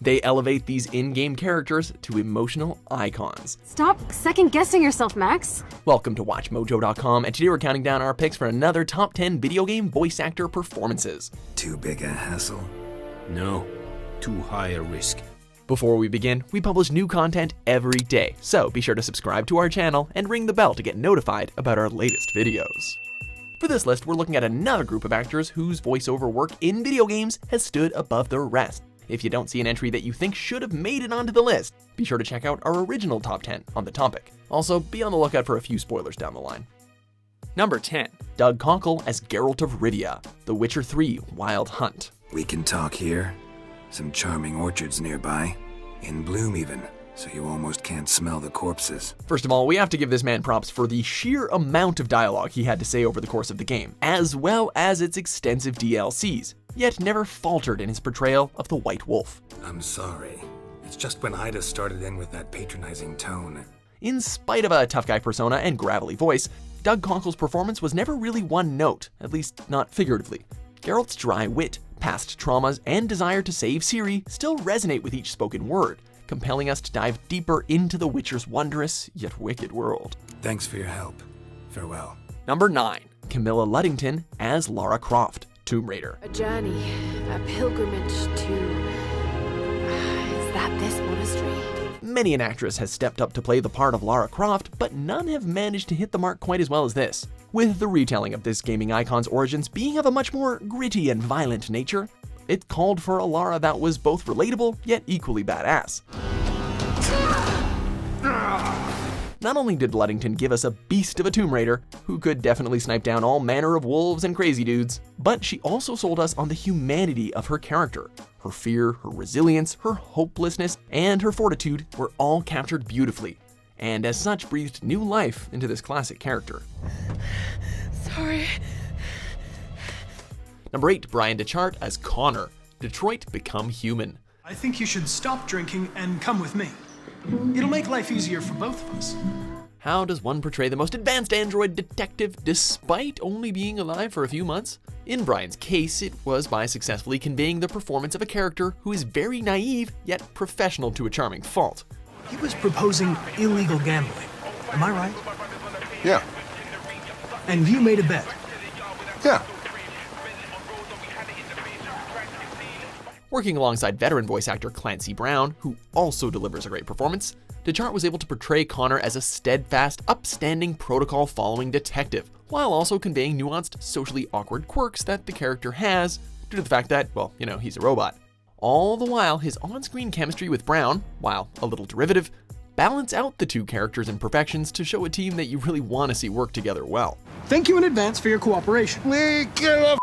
They elevate these in-game characters to emotional icons. Stop second-guessing yourself, Max. Welcome to WatchMojo.com, and today we're counting down our picks for another top 10 video game voice actor performances. Too big a hassle? No, too high a risk. Before we begin, we publish new content every day, so be sure to subscribe to our channel and ring the bell to get notified about our latest videos. For this list, we're looking at another group of actors whose voiceover work in video games has stood above the rest. If you don't see an entry that you think should have made it onto the list, be sure to check out our original top 10 on the topic. Also, be on the lookout for a few spoilers down the line. Number 10. Doug Cockle as Geralt of Rivia, The Witcher 3 Wild Hunt. We can talk here. Some charming orchards nearby. In bloom even, so you almost can't smell the corpses. First of all, we have to give this man props for the sheer amount of dialogue he had to say over the course of the game, as well as its extensive DLCs, yet never faltered in his portrayal of the White Wolf. I'm sorry. It's just when Ida started in with that patronizing tone. In spite of a tough guy persona and gravelly voice, Doug Cockle's performance was never really one note, at least not figuratively. Geralt's dry wit, past traumas, and desire to save Ciri still resonate with each spoken word, compelling us to dive deeper into the Witcher's wondrous yet wicked world. Thanks for your help. Farewell. Number 9. Camilla Luddington as Lara Croft, Tomb Raider. A journey, a pilgrimage to... is that this monastery? Many an actress has stepped up to play the part of Lara Croft, but none have managed to hit the mark quite as well as this. With the retelling of this gaming icon's origins being of a much more gritty and violent nature, it called for a Lara that was both relatable yet equally badass. Not only did Luddington give us a beast of a Tomb Raider, who could definitely snipe down all manner of wolves and crazy dudes, but she also sold us on the humanity of her character. Her fear, her resilience, her hopelessness, and her fortitude were all captured beautifully, and as such breathed new life into this classic character. Sorry. Number 8. Bryan Dechart as Connor, Detroit Become Human. I think you should stop drinking and come with me. It'll make life easier for both of us. How does one portray the most advanced android detective despite only being alive for a few months? In Bryan's case, it was by successfully conveying the performance of a character who is very naive yet professional to a charming fault. He was proposing illegal gambling. Am I right? Yeah. And you made a bet. Yeah. Working alongside veteran voice actor Clancy Brown, who also delivers a great performance, Dechart was able to portray Connor as a steadfast, upstanding, protocol-following detective, while also conveying nuanced, socially awkward quirks that the character has, due to the fact that, well, he's a robot. All the while, his on-screen chemistry with Brown, while a little derivative, balance out the two characters' imperfections to show a team that you really want to see work together well. Thank you in advance for your cooperation. We get the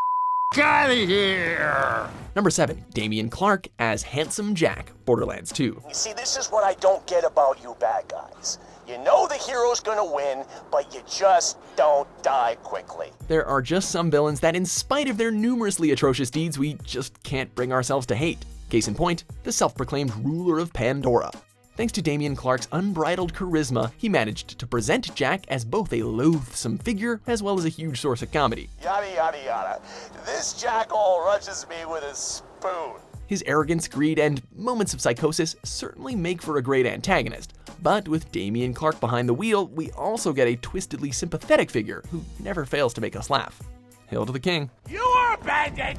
out of here! Number 7. Damien Clarke as Handsome Jack, Borderlands 2. You see, this is what I don't get about you bad guys. You know the hero's gonna win, but you just don't die quickly. There are just some villains that, in spite of their numerously atrocious deeds, we just can't bring ourselves to hate. Case in point, the self-proclaimed ruler of Pandora. Thanks to Damien Clarke's unbridled charisma, he managed to present Jack as both a loathsome figure as well as a huge source of comedy. Yada yada yada. This jackal rushes me with a spoon. His arrogance, greed, and moments of psychosis certainly make for a great antagonist, but with Damien Clarke behind the wheel, we also get a twistedly sympathetic figure who never fails to make us laugh. Hail to the king. You are a bandit,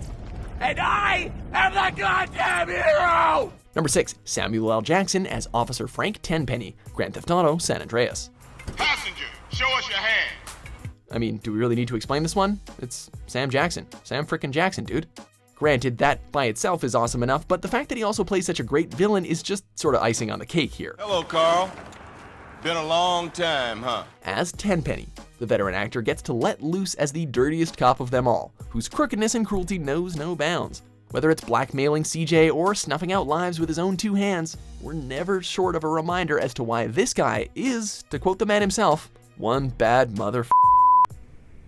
and I am the goddamn hero! Number 6. Samuel L. Jackson as Officer Frank Tenpenny, Grand Theft Auto San Andreas. Passenger, show us your hand. I mean, do we really need to explain this one? It's Sam Jackson. Sam frickin' Jackson, dude. Granted, that by itself is awesome enough, but the fact that he also plays such a great villain is just sort of icing on the cake here. Hello, Carl. Been a long time, huh? As Tenpenny, the veteran actor gets to let loose as the dirtiest cop of them all, whose crookedness and cruelty knows no bounds. Whether it's blackmailing CJ or snuffing out lives with his own two hands, we're never short of a reminder as to why this guy is, to quote the man himself, one bad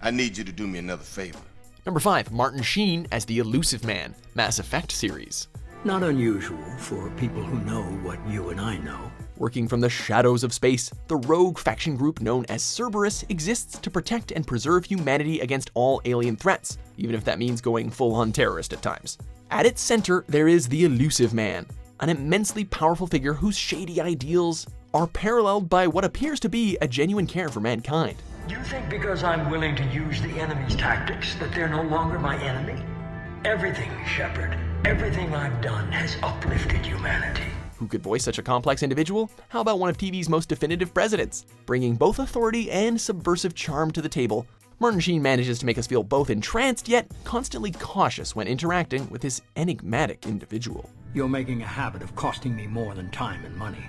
I need you to do me another favor. Number 5. Martin Sheen as the Illusive Man, Mass Effect series. Not unusual for people who know what you and I know. Working from the shadows of space, the rogue faction group known as Cerberus exists to protect and preserve humanity against all alien threats, even if that means going full-on terrorist at times. At its center, there is the Illusive Man, an immensely powerful figure whose shady ideals are paralleled by what appears to be a genuine care for mankind. You think because I'm willing to use the enemy's tactics that they're no longer my enemy? Everything, Shepard, everything I've done has uplifted humanity. Who could voice such a complex individual? How about one of TV's most definitive presidents? Bringing both authority and subversive charm to the table, Martin Sheen manages to make us feel both entranced yet constantly cautious when interacting with this enigmatic individual. You're making a habit of costing me more than time and money.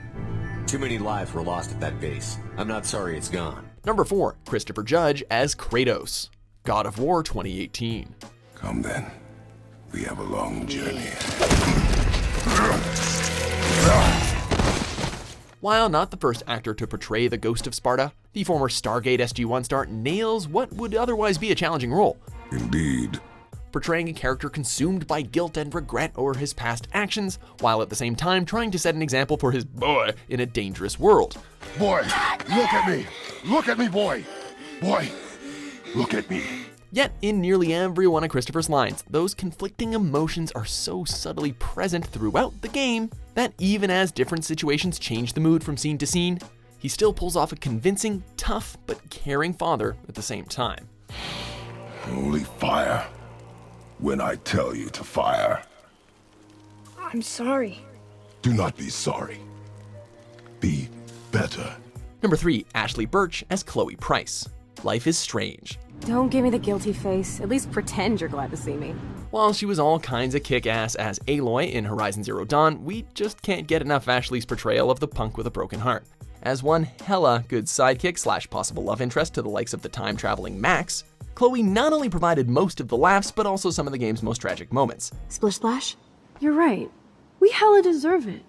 Too many lives were lost at that base. I'm not sorry it's gone. Number 4, Christopher Judge as Kratos, God of War 2018. Come then. We have a long journey. While not the first actor to portray the Ghost of Sparta, the former Stargate SG-1 star nails what would otherwise be a challenging role. Indeed. Portraying a character consumed by guilt and regret over his past actions, while at the same time trying to set an example for his boy in a dangerous world. Boy, look at me! Look at me, boy! Boy, look at me! Yet, in nearly every one of Christopher's lines, those conflicting emotions are so subtly present throughout the game that even as different situations change the mood from scene to scene, he still pulls off a convincing, tough, but caring father at the same time. Only fire when I tell you to fire. I'm sorry. Do not be sorry. Be better. Number 3, Ashley Burch as Chloe Price. Life is strange. Don't give me the guilty face. At least pretend you're glad to see me. While she was all kinds of kick-ass as Aloy in Horizon Zero Dawn, we just can't get enough Ashley's portrayal of the punk with a broken heart. As one hella good sidekick slash possible love interest to the likes of the time-traveling Max, Chloe not only provided most of the laughs, but also some of the game's most tragic moments. Splish Splash? You're right. We hella deserve it.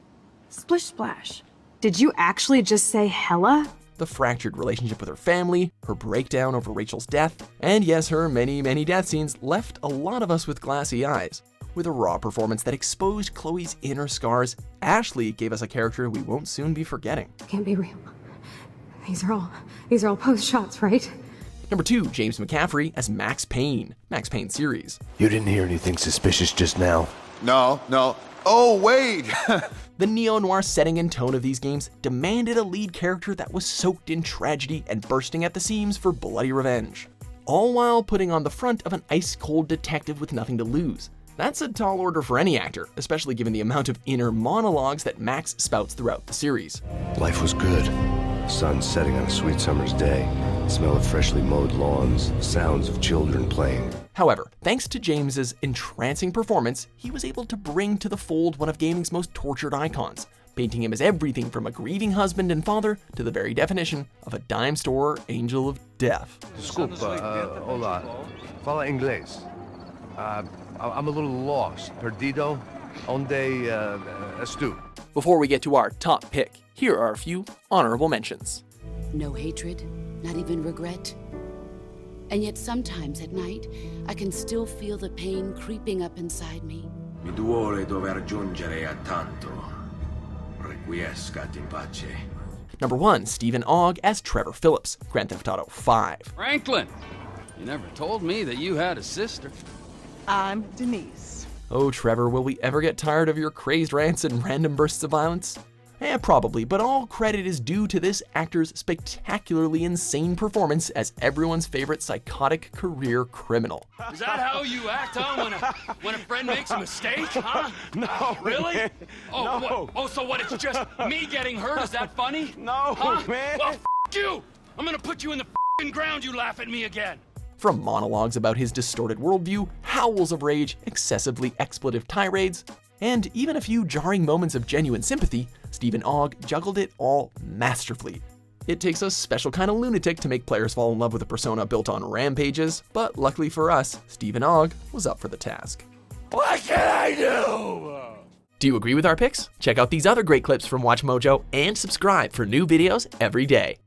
Splish Splash. Did you actually just say hella? The fractured relationship with her family, her breakdown over Rachel's death, and yes, her many, many death scenes left a lot of us with glassy eyes. With a raw performance that exposed Chloe's inner scars, Ashley gave us a character we won't soon be forgetting. Can't be real. These are all post shots, right? Number 2, James McCaffrey as Max Payne, Max Payne series. You didn't hear anything suspicious just now? No. Oh, wait! The neo-noir setting and tone of these games demanded a lead character that was soaked in tragedy and bursting at the seams for bloody revenge, all while putting on the front of an ice-cold detective with nothing to lose. That's a tall order for any actor, especially given the amount of inner monologues that Max spouts throughout the series. Life was good. Sun setting on a sweet summer's day. Smell of freshly mowed lawns, sounds of children playing. However, thanks to James's entrancing performance, he was able to bring to the fold one of gaming's most tortured icons, painting him as everything from a grieving husband and father to the very definition of a dime store angel of death. Desculpa, hola. Fala inglés. I'm a little lost. Perdido? Onde estu? Before we get to our top pick, here are a few honorable mentions. No hatred, not even regret. And yet sometimes at night, I can still feel the pain creeping up inside me. Mi duole dover giungere a tanto. Requiescat in pace. Number 1, Stephen Ogg as Trevor Phillips, Grand Theft Auto 5. Franklin, you never told me that you had a sister. I'm Denise. Oh, Trevor, will we ever get tired of your crazed rants and random bursts of violence? Probably, but all credit is due to this actor's spectacularly insane performance as everyone's favorite psychotic career criminal. Is that how you act, huh, when a friend makes a mistake, huh? No. Really? Man. Oh, No. What? Oh, so what, it's just me getting hurt? Is that funny? No, huh? man. Well, you! I'm gonna put you in the ground, you laugh at me again. From monologues about his distorted worldview, howls of rage, excessively expletive tirades, and even a few jarring moments of genuine sympathy, Stephen Ogg juggled it all masterfully. It takes a special kind of lunatic to make players fall in love with a persona built on rampages, but luckily for us, Stephen Ogg was up for the task. What can I do? Do you agree with our picks? Check out these other great clips from WatchMojo and subscribe for new videos every day.